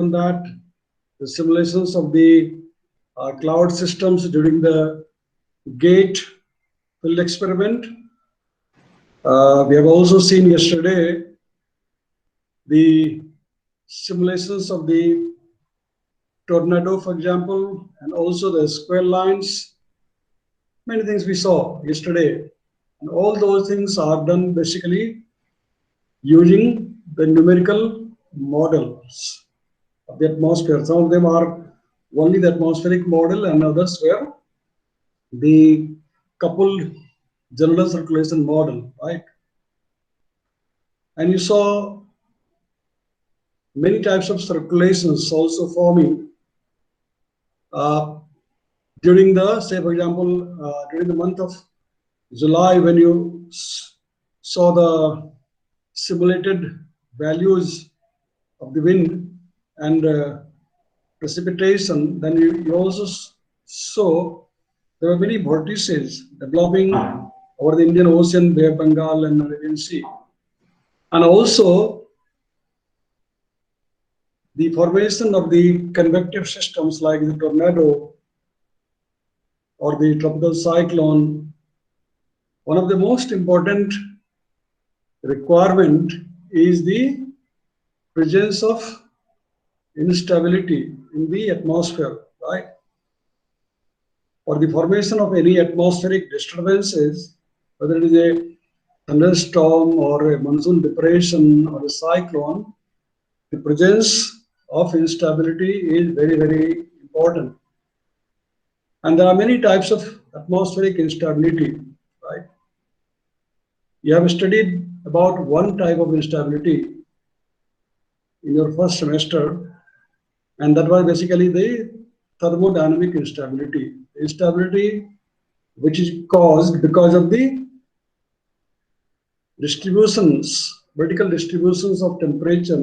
on that, the simulations of the cloud systems during the GATE field experiment. We have also seen yesterday the simulations of the tornado, for example, and also the square lines. Many things we saw yesterday. And all those things are done basically using the numerical models of the atmosphere. Some of them are only the atmospheric model, and others were the coupled general circulation model, right? And you saw many types of circulations also forming during the, say, for example, during the month of July, when you saw the simulated values of the wind and precipitation, then you also saw there were many vortices developing over the Indian Ocean, Bay of Bengal, and Arabian Sea. And also the formation of the convective systems like the tornado or the tropical cyclone. One of the most important requirement is the presence of instability in the atmosphere, right? For the formation of any atmospheric disturbances, whether it is a thunderstorm or a monsoon depression or a cyclone, the presence of instability is very, very important. And there are many types of atmospheric instability, right? You have studied about one type of instability in your first semester, and that was basically the thermodynamic instability. Instability which is caused because of the distributions, vertical distributions of temperature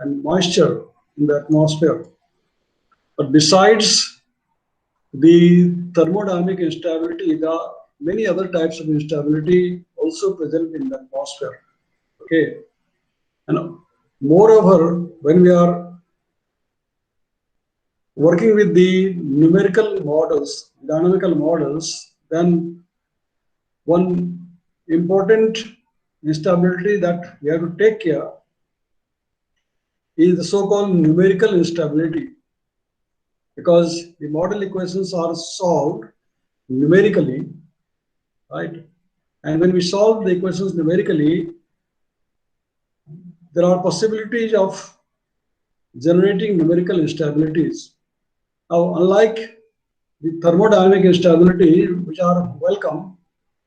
and moisture in the atmosphere. But besides the thermodynamic instability, there are many other types of instability also present in the atmosphere. Okay, and moreover, when we are working with the numerical models, dynamical models, then one important instability that we have to take care is the so-called numerical instability, because the model equations are solved numerically, right? And when we solve the equations numerically, there are possibilities of generating numerical instabilities. Now, unlike the thermodynamic instability, which are welcome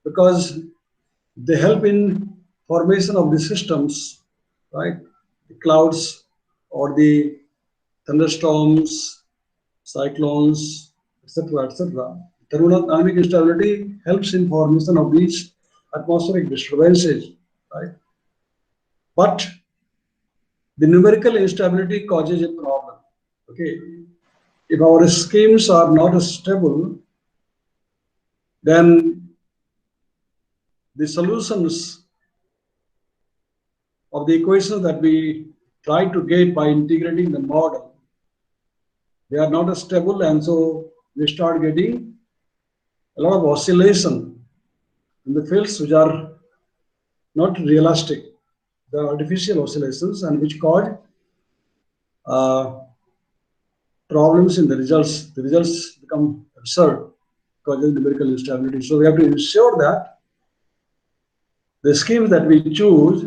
because they help in formation of the systems, right? The clouds or the thunderstorms, cyclones, etc., etc. Thermodynamic instability helps in formation of these atmospheric disturbances, right? But the numerical instability causes a problem. Okay, if our schemes are not stable, then the solutions of the equations that we try to get by integrating the model, they are not stable, and so we start getting a lot of oscillation in the fields which are not realistic. They are artificial oscillations and which cause problems in the results. The results become absurd because of numerical instability. So we have to ensure that the schemes that we choose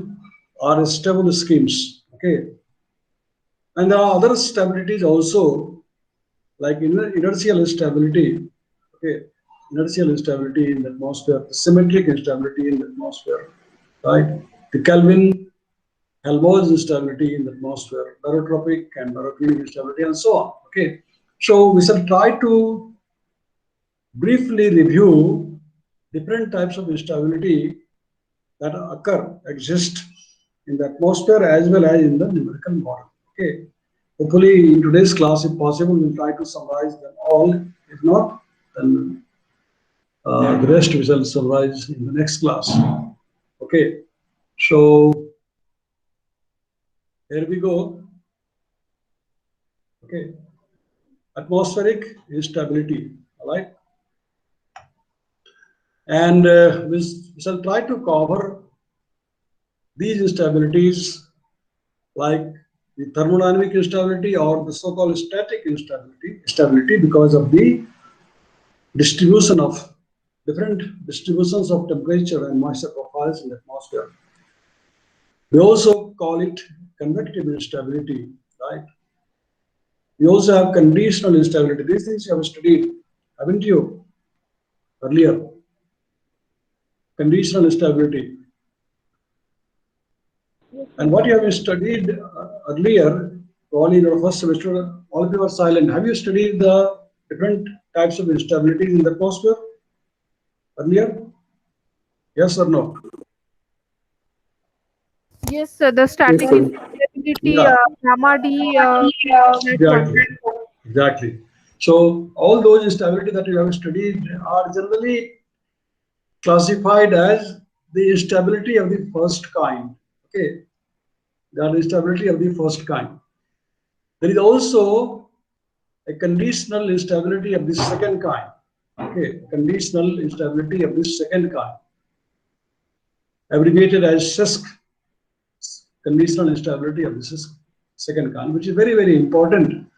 are stable schemes. Okay, and there are other stabilities also, like inertial instability. Okay, inertial instability in the atmosphere, symmetric instability in the atmosphere, right? The Kelvin-Helmholtz instability in the atmosphere, barotropic and baroclinic instability, and so on. Okay, so we shall try to briefly review different types of instability that exist in the atmosphere as well as in the numerical model. Okay, hopefully in today's class, if possible, we'll try to summarize them all. If not, then the rest we shall summarize in the next class. Okay, so here we go. Okay, atmospheric instability. All right, and we shall try to cover these instabilities like the thermodynamic instability or the so-called static stability because of the distribution of different distributions of temperature and moisture profiles in the atmosphere. We also call it convective instability, right? We also have conditional instability. These things you have studied, haven't you, earlier? Conditional instability. And what you have studied earlier, all in your first semester, all of you are silent. Have you studied the different types of instabilities in the atmosphere earlier? Yes or no? Yes, sir, the static instability, Yeah, gamma D, that one. exactly. Exactly. So all those instability that you have studied are generally classified as the instability of the first kind. Okay, they are the instability of the first kind. There is also a conditional instability of the second kind. Okay, conditional instability of the second kind, abbreviated as CISC, conditional instability of the CISC second kind, which is very, very important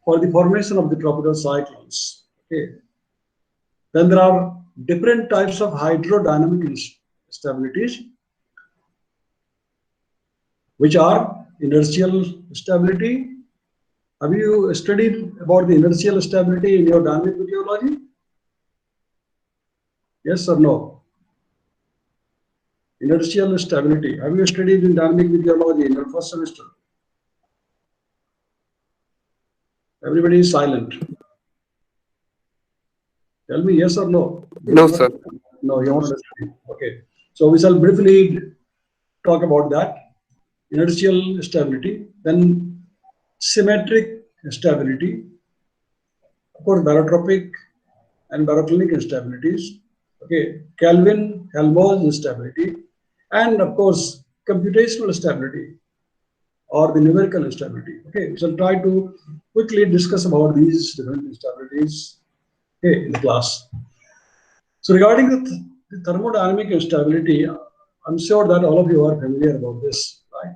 for the formation of the tropical cyclones. Okay, then there are different types of hydrodynamic instabilities, which are inertial stability. Have you studied about the inertial stability in your dynamic meteorology? Yes or no? Inertial stability. Have you studied in dynamic meteorology in your first semester? Everybody is silent. Tell me yes or no. No, sir. No, you want to study. Okay. So we shall briefly talk about that. Inertial stability, then symmetric stability, of course, barotropic and baroclinic instabilities, okay, Kelvin-Helmholtz instability, and of course, computational stability or the numerical instability. Okay, we shall try to quickly discuss about these different instabilities, okay, in the class. So regarding the thermodynamic instability, I'm sure that all of you are familiar about this, right?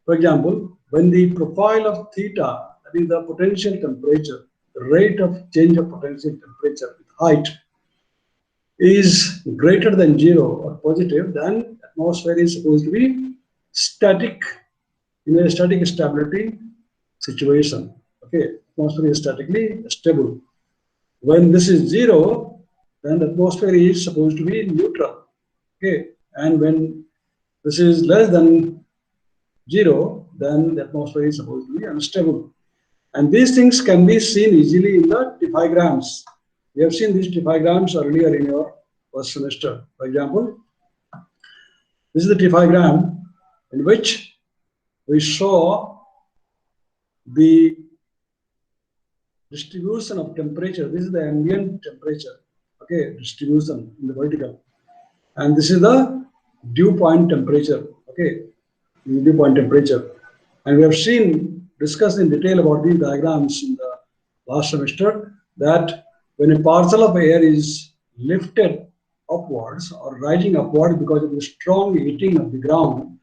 For example, when the profile of theta, that is the potential temperature, the rate of change of potential temperature with height, is greater than 0 or positive, then atmosphere is supposed to be static, in a static stability situation. Okay, atmosphere is statically stable. When this is 0, then the atmosphere is supposed to be neutral. Okay, and when this is less than 0, then the atmosphere is supposed to be unstable. And these things can be seen easily in the diagrams. We have seen these diagrams earlier in your first semester. For example, this is the diagram in which we show the distribution of temperature. This is the ambient temperature, okay, distribution in the vertical. And this is the dew point temperature, okay, dew point temperature. And we have discussed in detail about these diagrams in the last semester that when a parcel of air is lifted upwards or rising upward because of the strong heating of the ground,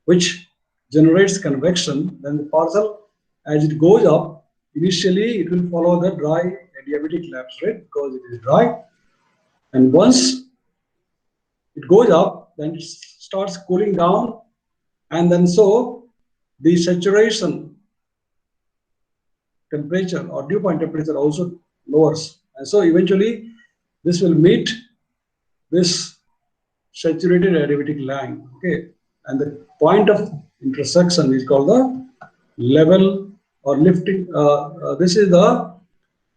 which generates convection, then the parcel, as it goes up, initially it will follow the dry adiabatic lapse rate because it is dry. And once it goes up, then it starts cooling down, and then so the saturation temperature or dew point temperature also lowers. And so eventually this will meet this saturated adiabatic line. Okay, and the point of intersection is called the level or lifting. This is the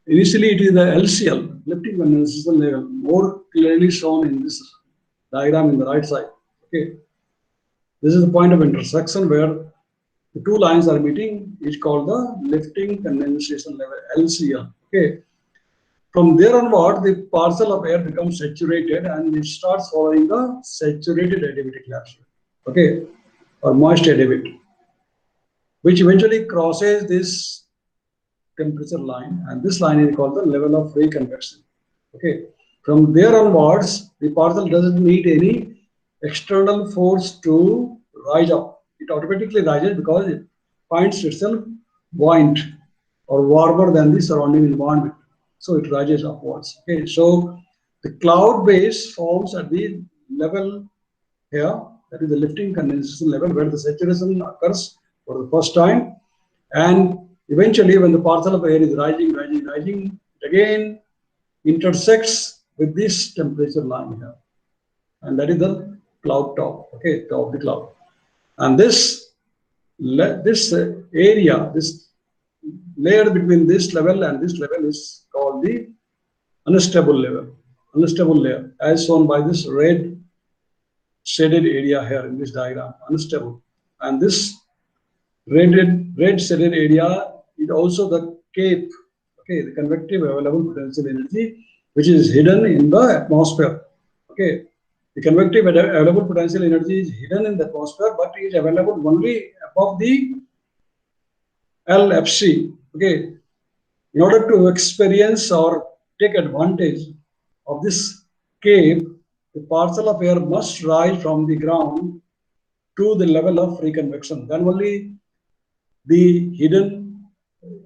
initially it is the LCL, lifting condensation level, more clearly shown in this diagram in the right side. Okay, this is the point of intersection where the two lines are meeting, is called the lifting condensation level, LCL. Okay. From there onward, the parcel of air becomes saturated and it starts following the saturated adiabatic lapse rate. Okay, or moist adiabatic. which eventually crosses this temperature line, and this line is called the level of free convection. Okay, from there onwards, the particle doesn't need any external force to rise up. It automatically rises because it finds itself buoyant or warmer than the surrounding environment. So it rises upwards. Okay, so the cloud base forms at the level here, that is the lifting condensation level, where the saturation occurs for the first time, and eventually when the parcel of air is rising, it again intersects with this temperature line here, and that is the cloud top. Okay, top of the cloud, and this area, this layer between this level and this level is called the unstable level, unstable layer, as shown by this red shaded area here in this diagram, unstable. And this red shaded area is also the CAPE, okay, the convective available potential energy, which is hidden in the atmosphere. Okay, the convective available potential energy is hidden in the atmosphere, but is available only above the LFC. Okay, in order to experience or take advantage of this CAPE, the parcel of air must rise from the ground to the level of free convection. Then only the hidden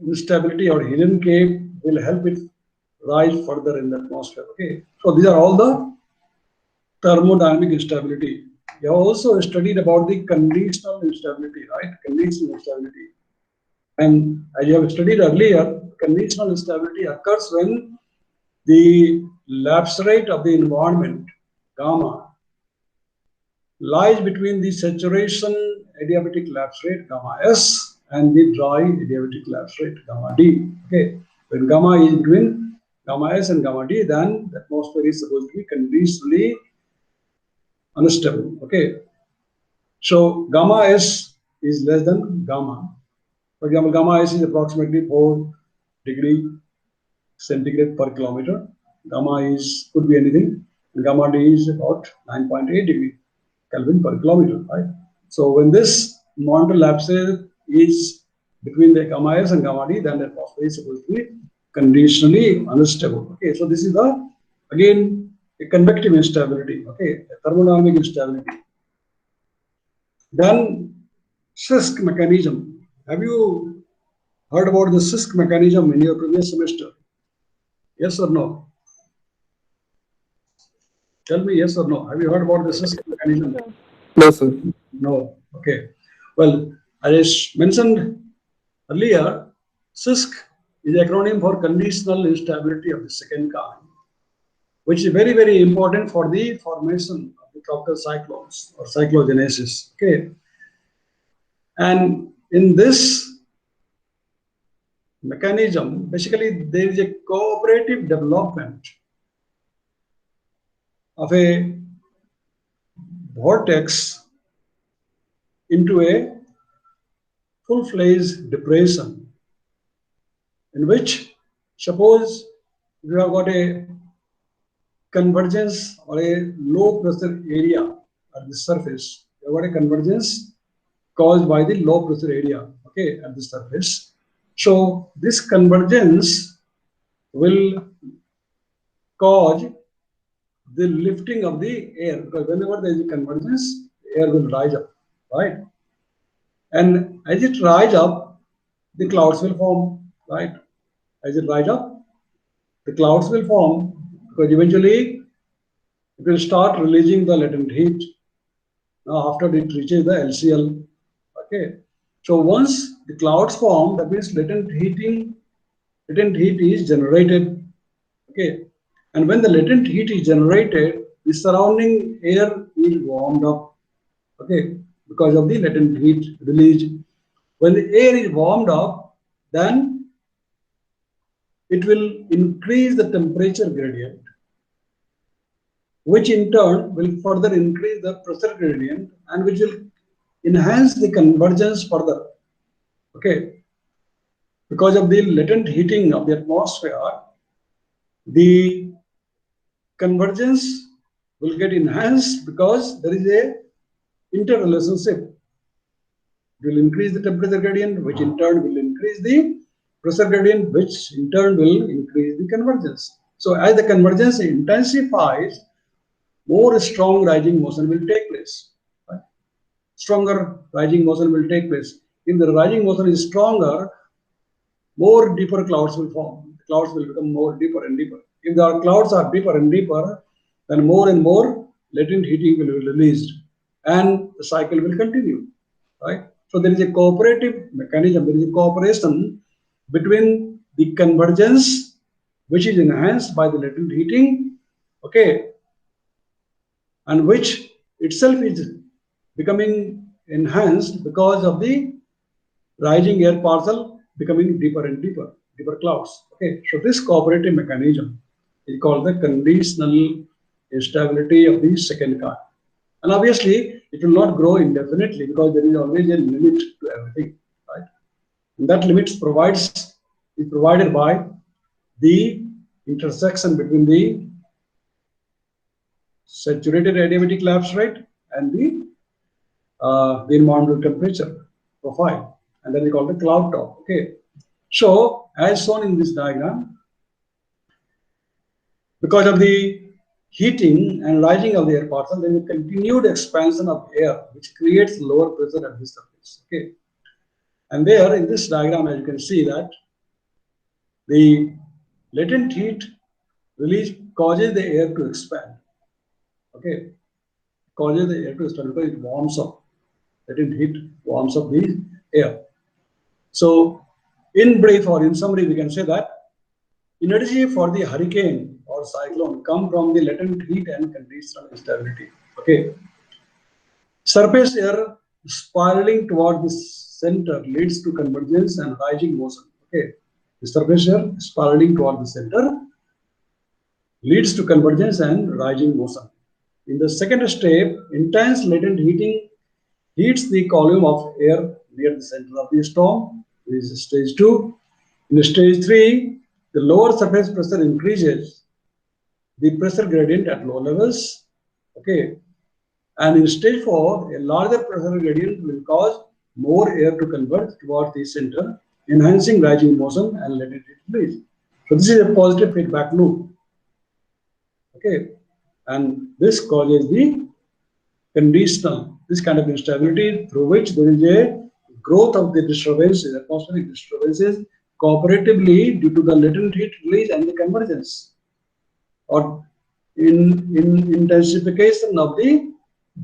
instability or hidden CAPE will help it rise further in the atmosphere. Okay, so these are all the thermodynamic instability. You have also studied about the conditional instability, right? Conditional instability. And as you have studied earlier, conditional instability occurs when the lapse rate of the environment, gamma, lies between the saturation adiabatic lapse rate, gamma S, and the dry adiabatic lapse rate, gamma D. Okay, when gamma is between gamma S and gamma D, then the atmosphere is supposed to be conditionally unstable. Okay, so gamma S is less than gamma. For example, gamma S is approximately 4 degree centigrade per kilometer. Gamma is could be anything. And gamma D is about 9.8 degree Kelvin per kilometer, right? So when this environmental lapse is between the gamma S and gamma D, then the atmosphere is supposed to be conditionally unstable. Okay, so this is the again a convective instability. Okay, a thermodynamic instability. Then Sisk mechanism. Have you heard about the Sisk mechanism in your previous semester? Yes or no? Tell me yes or no. Have you heard about the Sisk mechanism? No, sir. No. Okay. Well, as I mentioned earlier, Sisk is acronym for conditional instability of the second kind, which is very, very important for the formation of the tropical cyclones or cyclogenesis. Okay. And in this mechanism, basically there is a cooperative development of a vortex into a full-fledged depression, in which, suppose you have got a convergence or a low pressure area at the surface, you have got a convergence caused by the low pressure area, okay, at the surface. So this convergence will cause the lifting of the air, because whenever there is a convergence, air will rise up, right? And as it rises up, the clouds will form, right? As it rises up, the clouds will form, because eventually it will start releasing the latent heat. Now, after it reaches the LCL, okay. So once the clouds form, that means latent heat is generated, okay. And when the latent heat is generated, the surrounding air is warmed up, okay, because of the latent heat released. When the air is warmed up, then it will increase the temperature gradient, which in turn will further increase the pressure gradient and which will enhance the convergence further, okay. Because of the latent heating of the atmosphere, the convergence will get enhanced because there is a interrelationship It will increase the temperature gradient, which in turn will increase the pressure gradient, which in turn will increase the convergence. So as the convergence intensifies, more strong rising motion will take place. Right? Stronger rising motion will take place. If the rising motion is stronger, more deeper clouds will form. The clouds will become more deeper and deeper. If the clouds are deeper and deeper, then more and more latent heating will be released, and the cycle will continue. Right? So there is a cooperative mechanism. There is a cooperation between the convergence, which is enhanced by the latent heating, okay, and which itself is becoming enhanced because of the rising air parcel becoming deeper and deeper, deeper clouds. Okay, so this cooperative mechanism is called the conditional instability of the second kind. And obviously, it will not grow indefinitely because there is always a limit to everything, right? And that limit is provided by the intersection between the saturated adiabatic lapse rate and the environmental temperature profile, and then we call the cloud top. Okay, so as shown in this diagram, because of the heating and rising of the air parcel, there is a continued expansion of air, which creates lower pressure at the surface. Okay, and there in this diagram, as you can see that the latent heat release causes the air to expand. Okay, causes the air to expand because it warms up. Latent heat warms up the air. So, in brief or in summary, we can say that energy for the hurricane or cyclone come from the latent heat and conditional instability. Okay. Surface air spiraling toward the center leads to convergence and rising motion. Okay. The surface air spiraling toward the center leads to convergence and rising motion. In the second step, intense latent heating heats the column of air near the center of the storm. This is stage 2. In stage 3, the lower surface pressure increases the pressure gradient at low levels. Okay. And in stage 4, a larger pressure gradient will cause more air to converge towards the center, enhancing rising motion and latent heat release. So this is a positive feedback loop. Okay. And this causes the conditional, this kind of instability through which there is a growth of the disturbances, atmospheric disturbances, cooperatively due to the latent heat release and the convergence, or in intensification of the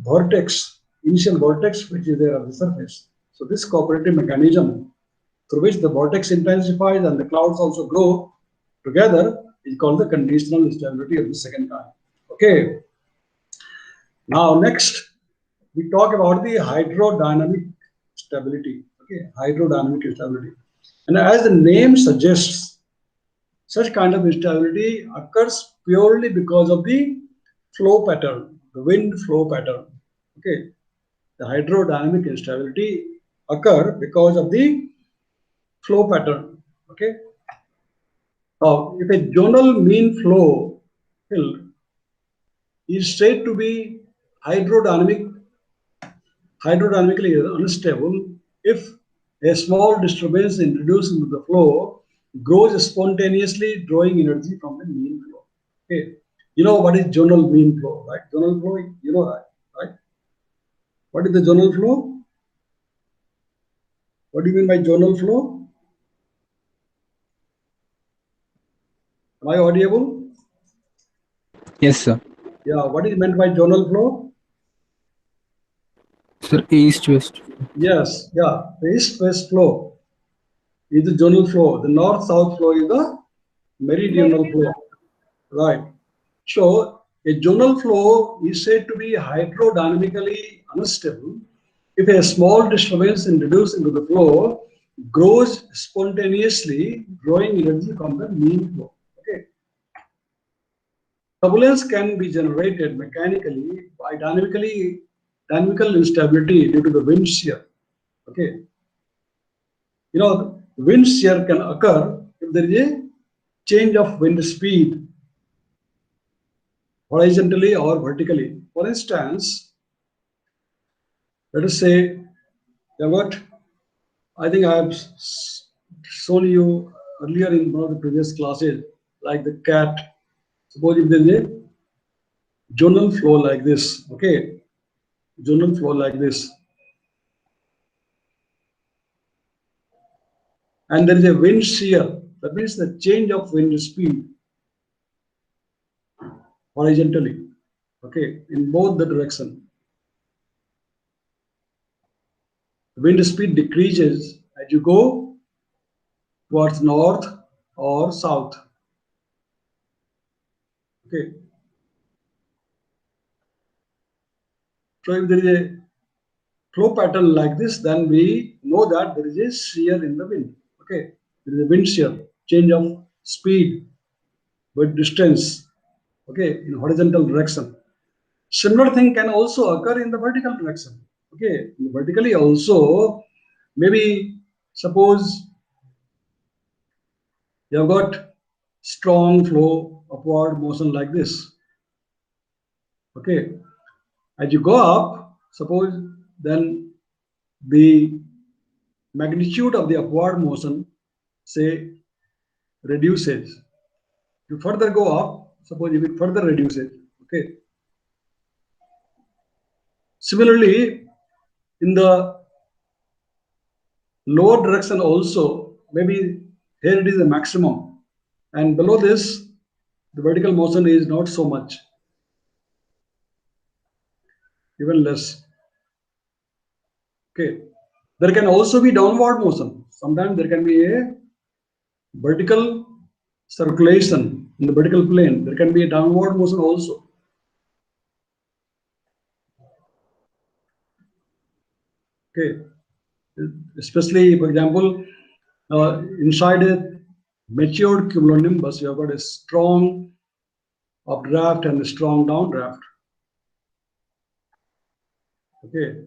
vortex, initial vortex which is there on the surface. So this cooperative mechanism through which the vortex intensifies and the clouds also grow together is called the conditional instability of the second kind. Okay. Now next, we talk about the hydrodynamic stability. Okay, hydrodynamic stability. And as the name suggests, such kind of instability occurs purely because of the flow pattern, the wind flow pattern. Okay, the hydrodynamic instability occur because of the flow pattern. Okay. Now, if a zonal mean flow field is said to be hydrodynamically unstable if a small disturbance introduced into the flow grows spontaneously, drawing energy from the mean flow. Okay, you know what is zonal mean flow, right? Zonal flow, you know that, right? What is the zonal flow? What do you mean by zonal flow? Am I audible? Yes, sir. Yeah, what is meant by zonal flow? Sir, east-west. Yes, yeah, the east-west flow is the zonal flow. The north-south flow is the meridional flow, right? So a zonal flow is said to be hydrodynamically unstable if a small disturbance introduced into the flow grows spontaneously, drawing energy from the mean flow. Okay. Turbulence can be generated mechanically by dynamical instability due to the wind shear. Okay. You know, wind shear can occur if there is a change of wind speed horizontally or vertically. For instance, let us say You have got, I think I have shown you earlier in one of the previous classes, like the cat. Suppose if there is a zonal flow like this, okay, zonal flow like this, and there is a wind shear. That means the change of wind speed horizontally, okay, in both the direction. The wind speed decreases as you go towards north or south. Okay. So if there is a flow pattern like this, then we know that there is a shear in the wind. Okay. There is a wind shear, change of speed with distance. Okay, in horizontal direction. Similar thing can also occur in the vertical direction. Okay, vertically also, maybe suppose you have got strong flow upward motion like this. Okay, as you go up, suppose then the magnitude of the upward motion, say, reduces. You further go up, suppose if it further reduces. Okay. Similarly, in the lower direction also, maybe here it is a maximum, and below this, the vertical motion is not so much, even less. Okay. There can also be downward motion. Sometimes there can be a vertical circulation in the vertical plane. There can be a downward motion also. Okay. Especially, for example, inside a matured cumulonimbus, you have got a strong updraft and a strong downdraft. Okay.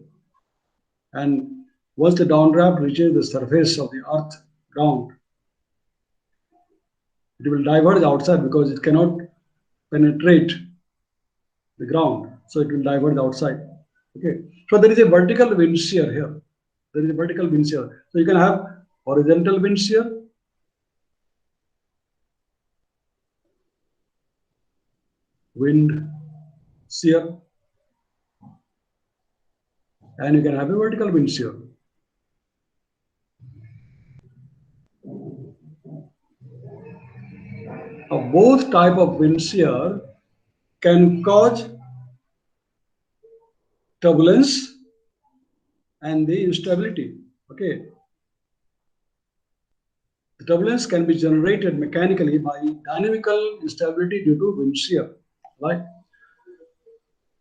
And once the downdraft reaches the surface of the earth ground, it will diverge outside because it cannot penetrate the ground. So it will diverge outside. Okay. So there is a vertical wind shear here. There is a vertical wind shear. So you can have horizontal wind shear, wind shear, and you can have a vertical wind shear. Both type of wind shear can cause turbulence and the instability. Okay. The turbulence can be generated mechanically by dynamical instability due to wind shear. Right?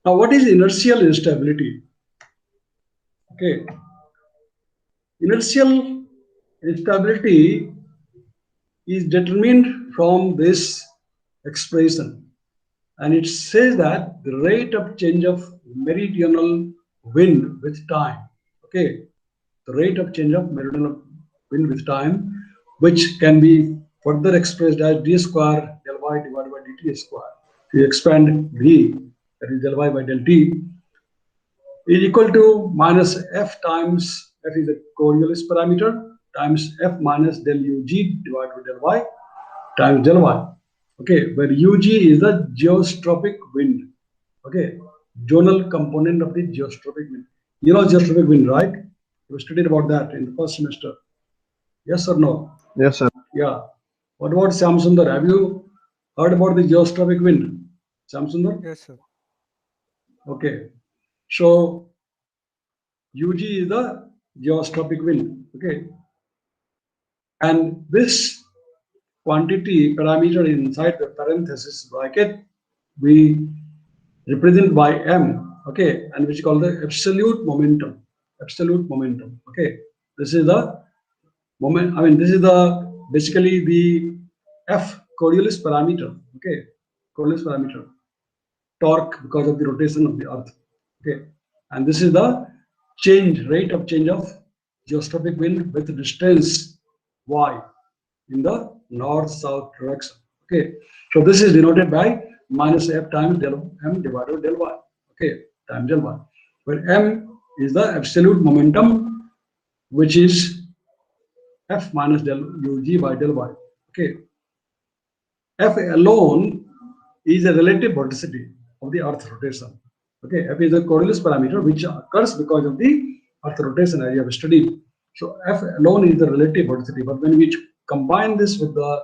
Now, what is inertial instability? Okay. Inertial instability is determined from this expression, and it says that the rate of change of meridional wind with time. Okay. The rate of change of meridional wind with time, which can be further expressed as d square del y divided by dt square. If you expand v, that is del y by del t, is equal to minus f times, f is the Coriolis parameter, times f minus del ug divided by del y times del y. Okay, where ug is the geostrophic wind. Okay, zonal component of the geostrophic wind. You know geostrophic wind, right? You studied about that in the first semester. Yes or no? Yes, sir. Yeah. What about Shamsundar? Have you heard about the geostrophic wind? Shamsundar? Yes, sir. Okay. So UG is the geostrophic wind. Okay. And this quantity parameter inside the parenthesis bracket we represent by M. Okay. And which is called the absolute momentum. Absolute momentum. Okay. This is the moment. I mean, this is the basically the F Coriolis parameter. Okay. Coriolis parameter. Torque because of the rotation of the earth. Okay. And this is the rate of change of geostrophic wind with distance y in the north-south direction. Okay. So this is denoted by minus f times del m divided by del y. Okay. Times del y. Where m is the absolute momentum which is F minus del UG by del Y. Okay. F alone is a relative vorticity of the Earth rotation. Okay, F is a Coriolis parameter which occurs because of the Earth rotation, as you have studied. So F alone is the relative vorticity, but when we combine this with the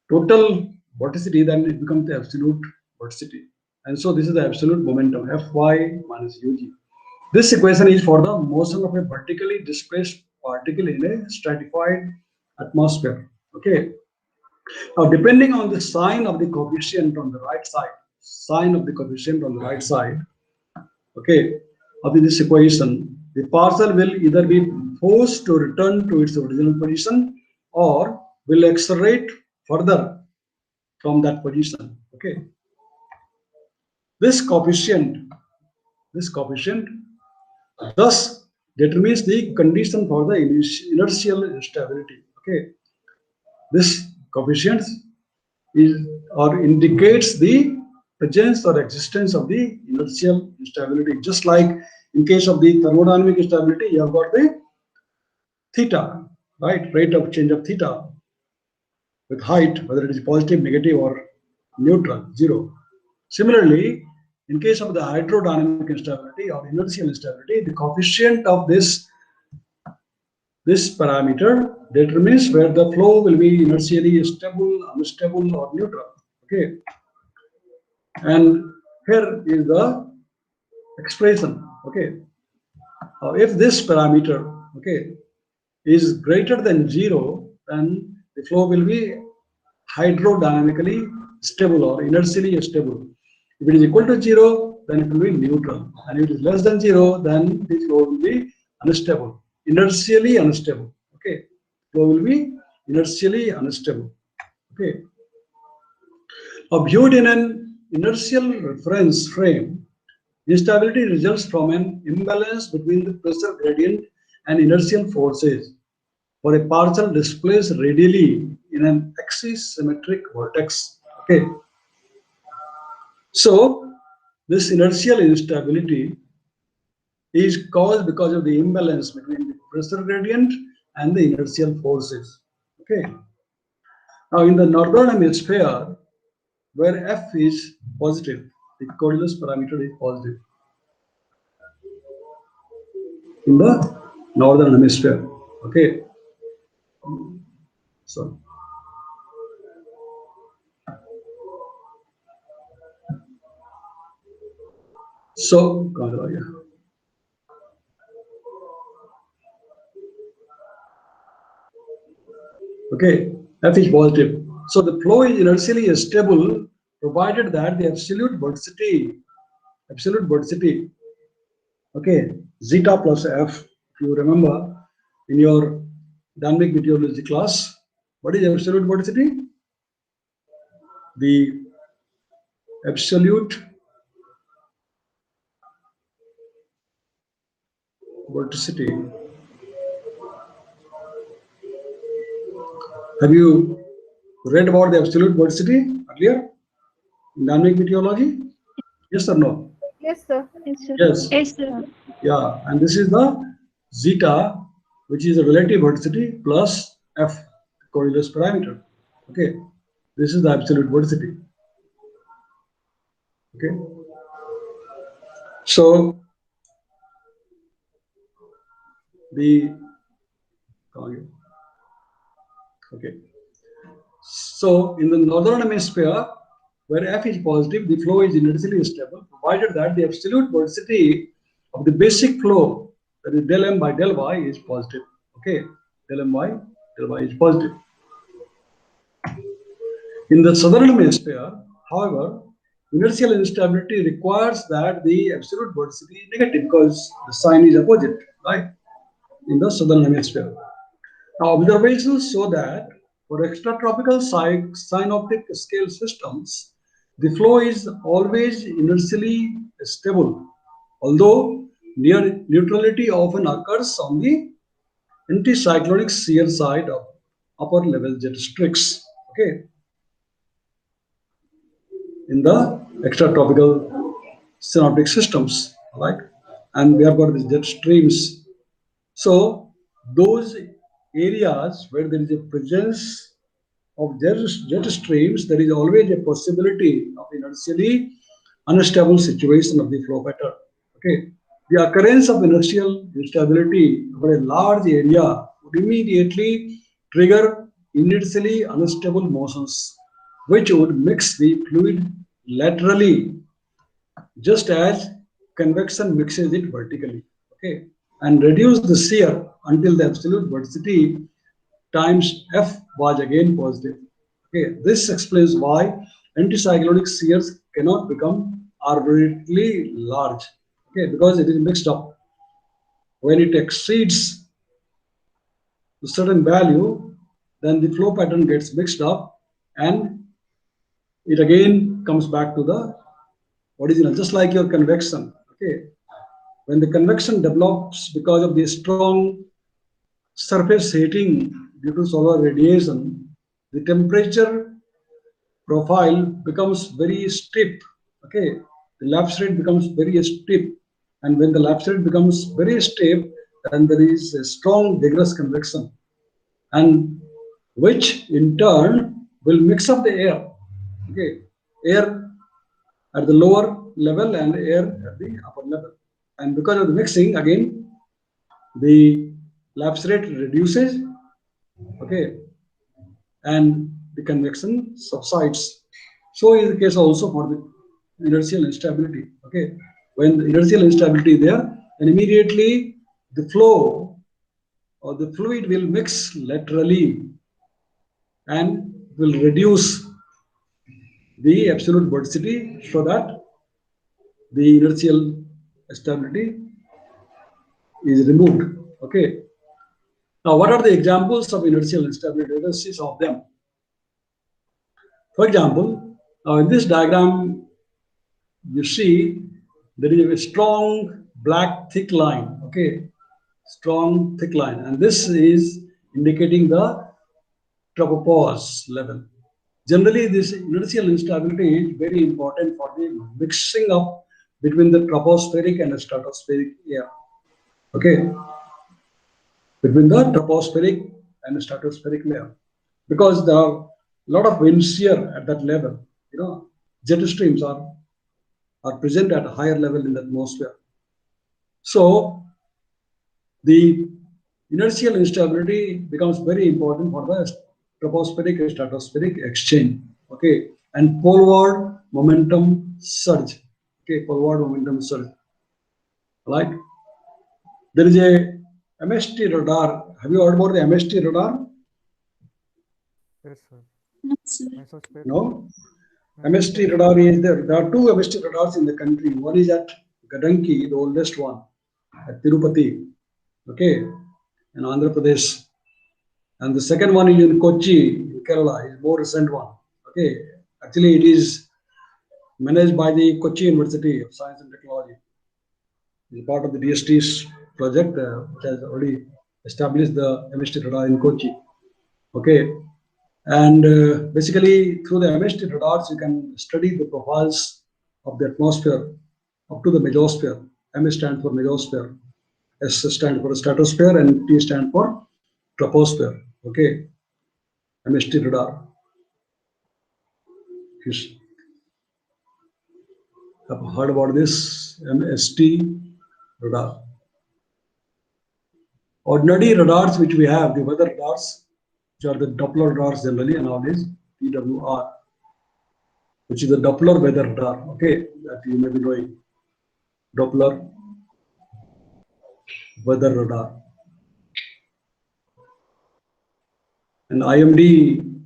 total vorticity, then it becomes the absolute vorticity. And so this is the absolute momentum, Fy minus Ug. This equation is for the motion of a vertically displaced particle in a stratified atmosphere. Okay. Now, depending on the sign of the coefficient on the right side, okay, of this equation, the parcel will either be forced to return to its original position or will accelerate further from that position. Okay. This coefficient thus determines the condition for the inertial instability. Okay. This coefficient is or indicates the presence or existence of the inertial instability. Just like in case of the thermodynamic instability, you have got the theta, right? Rate of change of theta with height, whether it is positive, negative, or neutral, zero. Similarly, in case of the hydrodynamic instability or inertial instability, the coefficient of this parameter determines where the flow will be inertially stable, unstable, or neutral. Okay. And here is the expression. Okay. If this parameter, okay, is greater than 0, then the flow will be hydrodynamically stable or inertially stable. If it is equal to 0, then it will be neutral. And if it is less than 0, then the flow will be unstable, inertially unstable. Okay. Flow will be inertially unstable. Okay. Now, viewed in an inertial reference frame, instability results from an imbalance between the pressure gradient and inertial forces for a particle displaced radially in an axis symmetric vortex. Okay. So this inertial instability is caused because of the imbalance between the pressure gradient and the inertial forces. Okay. Now in the northern hemisphere, where F is positive, the Coriolis parameter is positive. In the northern hemisphere. Okay. So okay, F is positive. So the flow is inertially stable provided that the absolute vorticity, okay, zeta plus F. If you remember in your dynamic meteorology class, what is absolute vorticity? The absolute vorticity. Have you read about the absolute vorticity earlier in dynamic meteorology? Yes or no? Yes, sir. Yes. Yes, sir. Yeah, and this is the zeta, which is the relative vorticity plus F, Coriolis parameter. Okay, this is the absolute vorticity. Okay, so so in the northern hemisphere, where F is positive, the flow is inertially stable, provided that the absolute vorticity of the basic flow, that is del M by del Y, is positive. Okay, del M by del Y is positive. In the southern hemisphere, however, inertial instability requires that the absolute vorticity is negative because the sign is opposite, right? In the southern hemisphere. Now, observations show that for extratropical synoptic scale systems, the flow is always inertially stable, although near neutrality often occurs on the anticyclonic shear side of upper level jet streaks. Okay, in the extratropical synoptic systems, right? And we have got these jet streams. So those areas where there is a presence of jet streams, there is always a possibility of inertially unstable situation of the flow pattern. Okay, the occurrence of inertial instability over a large area would immediately trigger inertially unstable motions, which would mix the fluid laterally, just as convection mixes it vertically. Okay, and reduce the shear until the absolute verticity times F was again positive. Okay, this explains why anticyclonic shears cannot become arbitrarily large. Okay, because it is mixed up. When it exceeds a certain value, then the flow pattern gets mixed up and it again comes back to the original, just like your convection. Okay, when the convection develops because of the strong surface heating due to solar radiation, the temperature profile becomes very steep. Okay, the lapse rate becomes very steep, and when the lapse rate becomes very steep, then there is a strong vigorous convection, and which in turn will mix up the air. Okay, air at the lower level and air at the upper level, and because of the mixing, again the lapse rate reduces. Okay, and the convection subsides. So is the case also for the inertial instability. Okay, when the inertial instability is there, then immediately the flow or the fluid will mix laterally and will reduce the absolute vorticity so that the inertial stability is removed. Okay. Now, what are the examples of inertial instability? Let us see some of them. For example, now in this diagram, you see there is a strong black thick line. Okay, strong thick line, and this is indicating the tropopause level. Generally, this inertial instability is very important for the mixing up between the tropospheric and the stratospheric air. Okay, between the tropospheric and the stratospheric layer, because there are a lot of wind shear at that level. Jet streams are present at a higher level in the atmosphere. So the inertial instability becomes very important for the tropospheric and stratospheric exchange. Okay, and poleward momentum surge. Okay, poleward momentum surge. Right? There is a MST radar. Have you heard about the MST radar? Yes, sir. No, sir. Mesosphere. No. MST radar is there. There are two MST radars in the country. One is at Gadanki, the oldest one, at Tirupati, okay, in Andhra Pradesh. And the second one is in Kochi, in Kerala, is more recent one. Okay, actually it is managed by the Kochi University of Science and Technology. It is part of the DST's project, which has already established the MST radar in Kochi. Okay, and basically through the MST radars, you can study the profiles of the atmosphere up to the mesosphere. M stands for mesosphere, S stands for stratosphere, and T stands for troposphere. Okay, MST radar. You have heard about this MST radar. Ordinary radars which we have, the weather radars, which are the Doppler radars generally, and nowadays DWR, which is the Doppler weather radar. Okay, that you may be knowing. Doppler weather radar. And IMD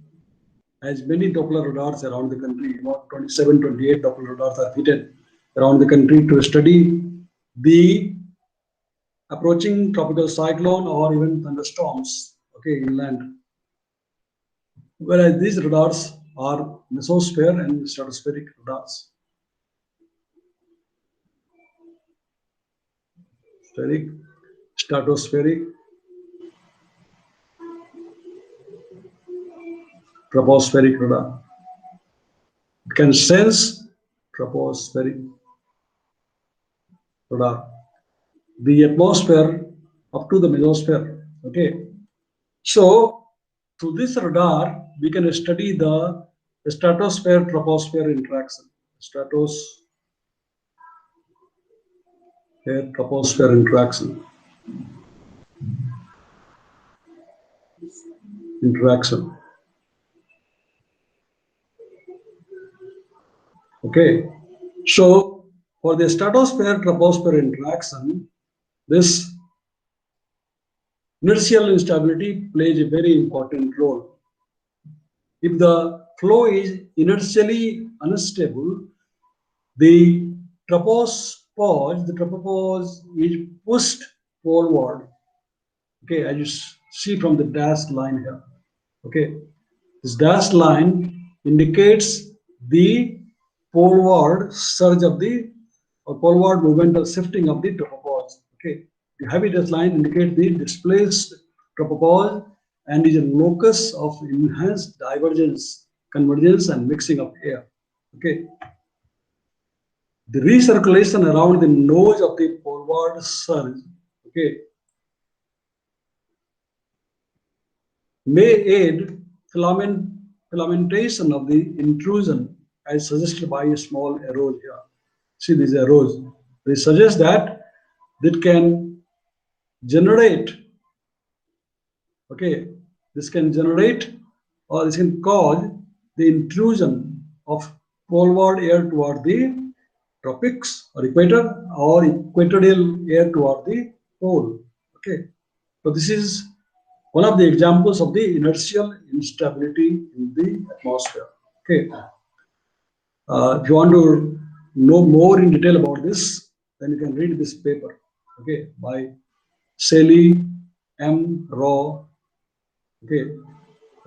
has many Doppler radars around the country. About 27, 28 Doppler radars are fitted around the country to study the approaching tropical cyclone or even thunderstorms, okay, inland. Whereas these radars are mesosphere and stratospheric radars. Stratospheric, tropospheric radar. It can sense tropospheric radar. The atmosphere up to the mesosphere, Okay. So through this radar, we can study the stratosphere troposphere interaction. Stratosphere troposphere interaction. Okay. So for the stratosphere troposphere interaction, this inertial instability plays a very important role. If the flow is inertially unstable, the tropopause is pushed forward. Okay, as you see from the dashed line here. Okay, this dashed line indicates the poleward surge of the or poleward movement or shifting of the tropopause. Okay, the heavy dashed line indicates the displaced tropopause and is a locus of enhanced divergence, convergence, and mixing of air. Okay, the recirculation around the nose of the poleward surge, okay, may aid filamentation of the intrusion as suggested by a small arrow here. See these arrows. They suggest that it can generate, okay, this can generate or this can cause the intrusion of poleward air toward the tropics or equator or equatorial air toward the pole. Okay, so this is one of the examples of the inertial instability in the atmosphere. Okay, if you want to know more in detail about this, then you can read this paper. Okay, by Sally M. Raw. Okay,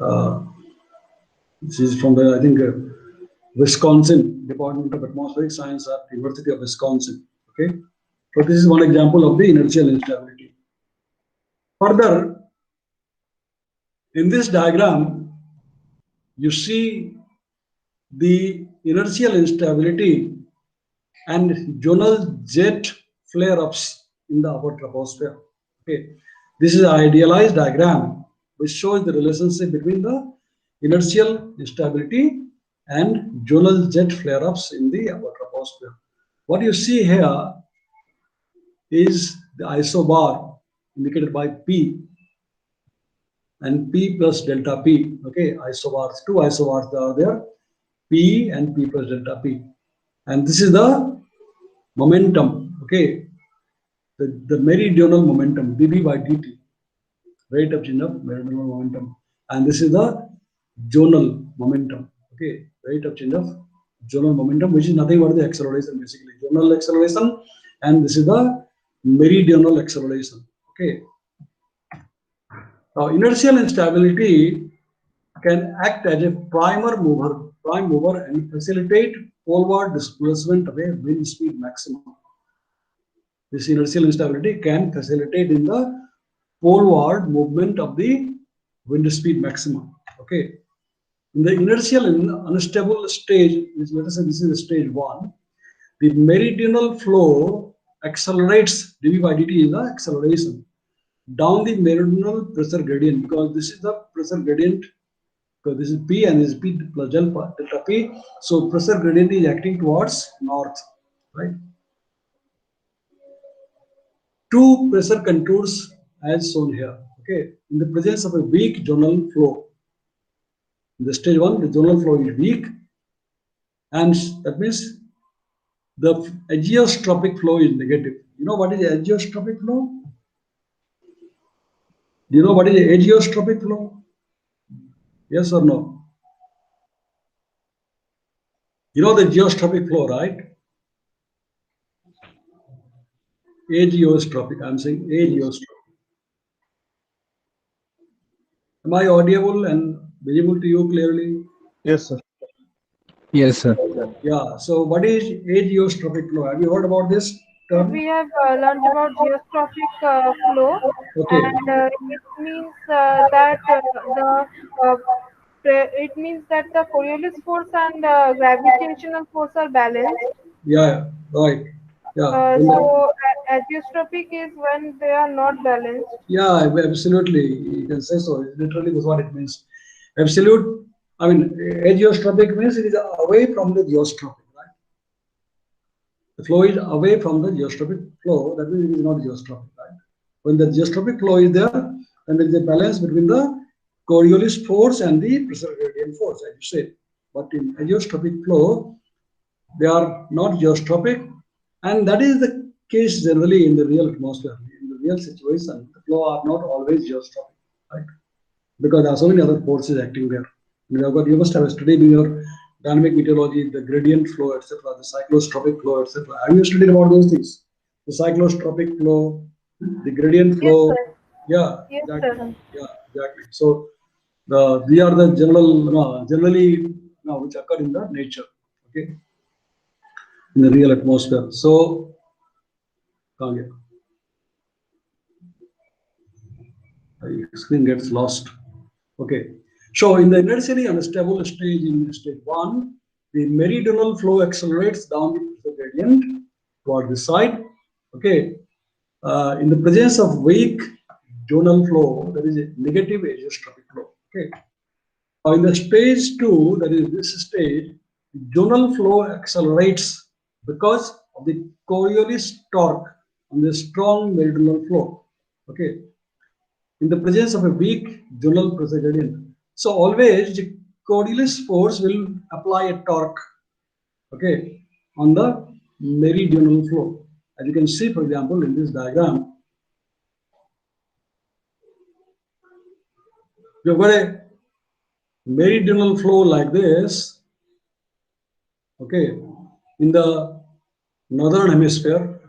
uh, this is from the I think Wisconsin Department of Atmospheric Science at University of Wisconsin. Okay, so this is one example of the inertial instability. Further, in this diagram, you see the inertial instability and zonal jet flare-ups in the upper troposphere. Okay, this is an idealized diagram which shows the relationship between the inertial instability and zonal jet flare-ups in the upper troposphere. What you see here is the isobar indicated by P and P plus delta P. Okay, isobars, two isobars are there, P and P plus delta P. And this is the momentum, okay, the meridional momentum, dB by dt, rate of change of meridional momentum. And this is the zonal momentum, okay, rate of change of zonal momentum, which is nothing but the acceleration basically, zonal acceleration, and this is the meridional acceleration, okay. Now, inertial instability can act as a prime mover and facilitate forward displacement of a wind speed maximum. This inertial instability can facilitate in the forward movement of the wind speed maximum. Okay. In the inertial unstable stage, let us say this is stage 1, the meridional flow accelerates, dV by dt is the acceleration, down the meridional pressure gradient, because this is the pressure gradient, because this is P and this is P plus delta P. So pressure gradient is acting towards north, right? Two pressure contours as shown here. Okay, in the presence of a weak zonal flow. In the stage 1, the zonal flow is weak, and that means the ageotropic flow is negative. You know what is ageotropic flow? Do you know what is ageotropic flow? Yes or no? You know the geostropic flow, right? Ageotropic. I'm saying ageotropic. Am I audible and visible to you clearly? Yes, sir. Yes, sir. Yeah. So what is ageotropic flow? Have you heard about this term? We have learned about geostrophic flow, Okay. and it means that uh, it means that the Coriolis force and gravitational force are balanced. Yeah. Right. Yeah. So azeotropic is when they are not balanced. Yeah, absolutely. You can say so. Literally, that's what it means. Absolute. I mean, ageotropic means it is away from the geostropic, right? The flow is away from the geostropic flow. That means it is not geostropic, right? When the geostropic flow is there, then there is a balance between the Coriolis force and the pressure gradient force, as you said. But in ageotropic flow, they are not geostropic, and that is the case generally in the real atmosphere. In the real situation, the flow are not always geostropic, right? Because there are so many other forces acting there. You must have studied in your dynamic meteorology the gradient flow, etc., the cyclostropic flow, etc. Have you studied about those things? The cyclostropic flow, the gradient Yes, flow. sir. Yeah, Yes, exactly. sir. Yeah, exactly. So these are the generally which occur in the nature, okay, in the real atmosphere. So, yeah, the screen gets lost. Okay. So in the inertially unstable stage in stage 1, the meridional flow accelerates down the pressure gradient toward the side. Okay. In the presence of weak zonal flow, there is a negative azeotropic flow. Okay. In the stage 2, that is this stage, zonal flow accelerates because of the Coriolis torque on the strong meridional flow. Okay, in the presence of a weak zonal pressure gradient. So always the Coriolis force will apply a torque, okay, on the meridional flow. As you can see, for example, in this diagram, you've got a meridional flow like this, okay, in the northern hemisphere.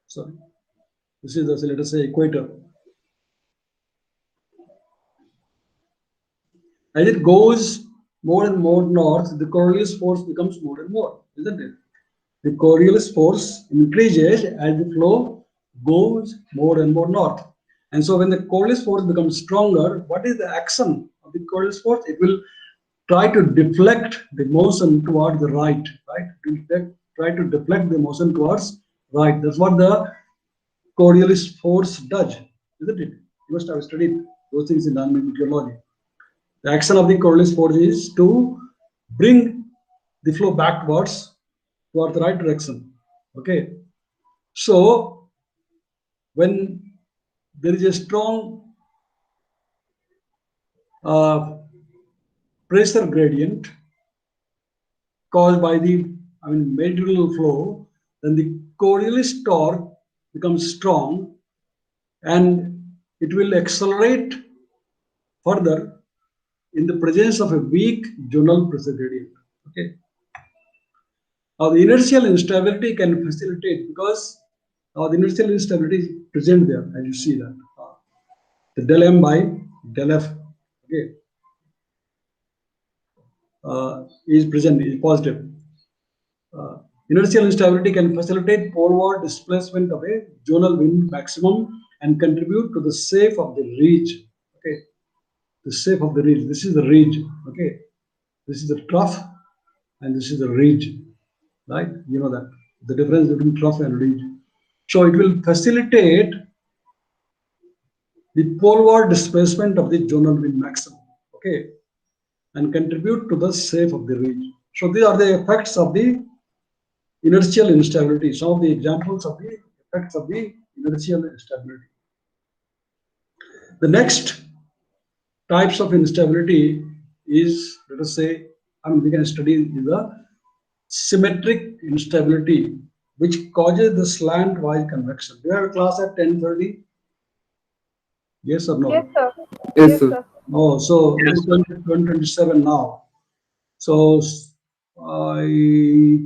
Sorry, this is the, let us say, equator. As it goes more and more north, the Coriolis force becomes more and more, isn't it? The Coriolis force increases as the flow goes more and more north. And so when the Coriolis force becomes stronger, what is the action of the Coriolis force? It will try to deflect the motion toward the right, right? Try to deflect the motion towards right. That's what the Coriolis force does, isn't it? You must have studied those things in dynamic meteorology. The action of the Coriolis force is to bring the flow backwards toward the right direction. Okay. So when there is a strong uh, pressure gradient caused by the meridional flow, then the Coriolis torque becomes strong and it will accelerate further in the presence of a weak zonal pressure gradient. Okay. The inertial instability can facilitate because the inertial instability is present there, as you see that. The del M by del F, okay, is present, is positive. Inertial instability can facilitate poleward displacement of a zonal wind maximum and contribute to the shape of the ridge. Okay, the shape of the ridge. This is the ridge. Okay, this is the trough, and this is the ridge. Right? You know that the difference between trough and ridge. So it will facilitate the poleward displacement of the zonal wind maximum. Okay, and contribute to the shape of the ridge. So these are the effects of the inertial instability. Some of the examples of the effects of the inertial instability. The next types of instability is, let us say, we can study the symmetric instability, which causes the slant-wise convection. Do you have a class at 10:30? Yes or Yes, no? sir. Yes, Yes, sir. sir. Oh, so it is 20:27 now. So I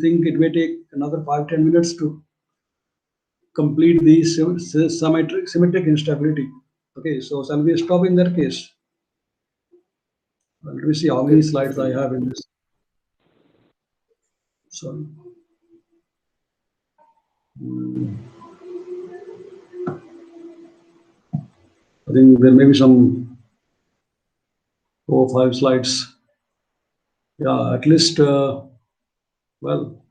think it may take another 5-10 minutes to complete the symmetric instability. Okay, so shall we stop in that case? Let me see how many slides I have in this. Sorry. I think there may be some 4 or 5 slides. Yeah, at least, well,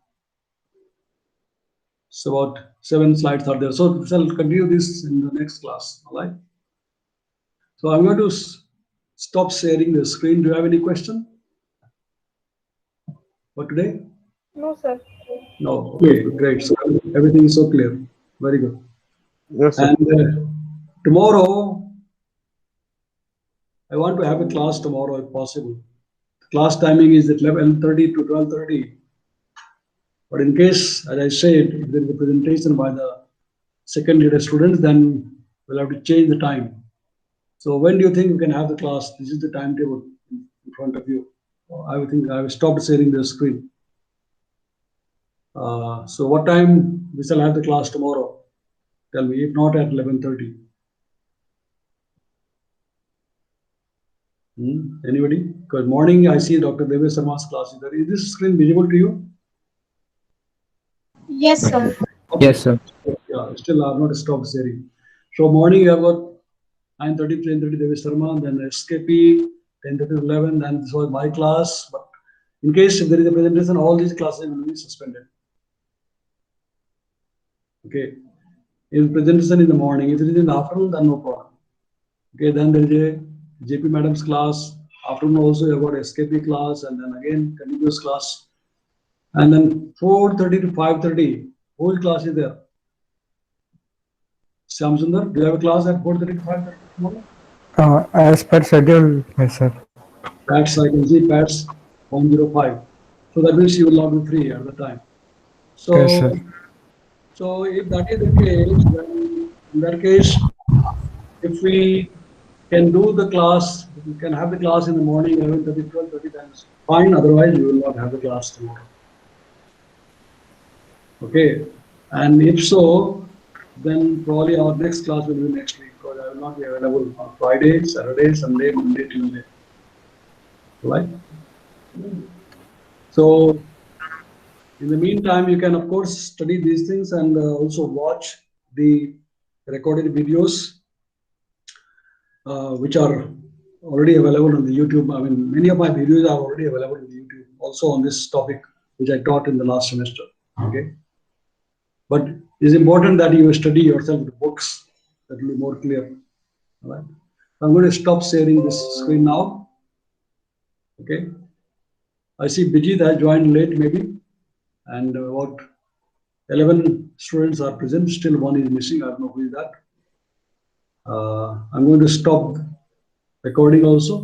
So about 7 slides are there. So I'll continue this in the next class. All right. So I'm going to stop sharing the screen. Do you have any question for today? No, sir. No. Okay, great. So everything is so clear. Very good. Yes, sir. And tomorrow, I want to have a class tomorrow if possible. The class timing is at 11:30 to 12:30. But in case, as I said, if there is a presentation by the second year students, then we'll have to change the time. So when do you think we can have the class? This is the timetable in front of you. I would think I have stopped sharing the screen. So what time we shall have the class tomorrow? Tell me, if not at 11:30. Anybody? Because morning I see Dr. Devesh Sharma's class. Is this screen visible to you? Yes, sir. Yes, sir. Yeah, still I have not stopped sharing. So morning you have got 9:30 to 10:30 Devesh Sharma, then SKP, 10:30 to 11, then this was my class. But in case if there is a presentation, all these classes will be suspended. Okay. If presentation in the morning, if it is in the afternoon, then no problem. Okay, then there is a JP Madam's class. Afternoon also you have got SKP class, and then again continuous class. And then 4:30 to 5:30, whole class is there. Shyamsundar, do you have a class at 4:30 to 5:30 tomorrow? As per schedule, yes, sir. PATS, I can see PATS 105. So that means you will not be free at the time. So, Yes, sir. so if that is the case, then in that case, if we can do the class, we can have the class in the morning, 11:30, 12:30, then it's fine. Otherwise, we will not have the class tomorrow. Okay. And if so, then probably our next class will be next week because I will not be available on Friday, Saturday, Sunday, Monday, Tuesday. Right? So, in the meantime, you can of course study these things and also watch the recorded videos which are already available on the YouTube. I mean, many of my videos are already available on the YouTube, also on this topic, which I taught in the last semester. Okay. But it's important that you study yourself the books. That will be more clear. All right. I'm going to stop sharing this screen now. Okay. I see Bijit has joined late maybe, and about 11 students are present. Still one is missing. I don't know who is that. I'm going to stop recording also.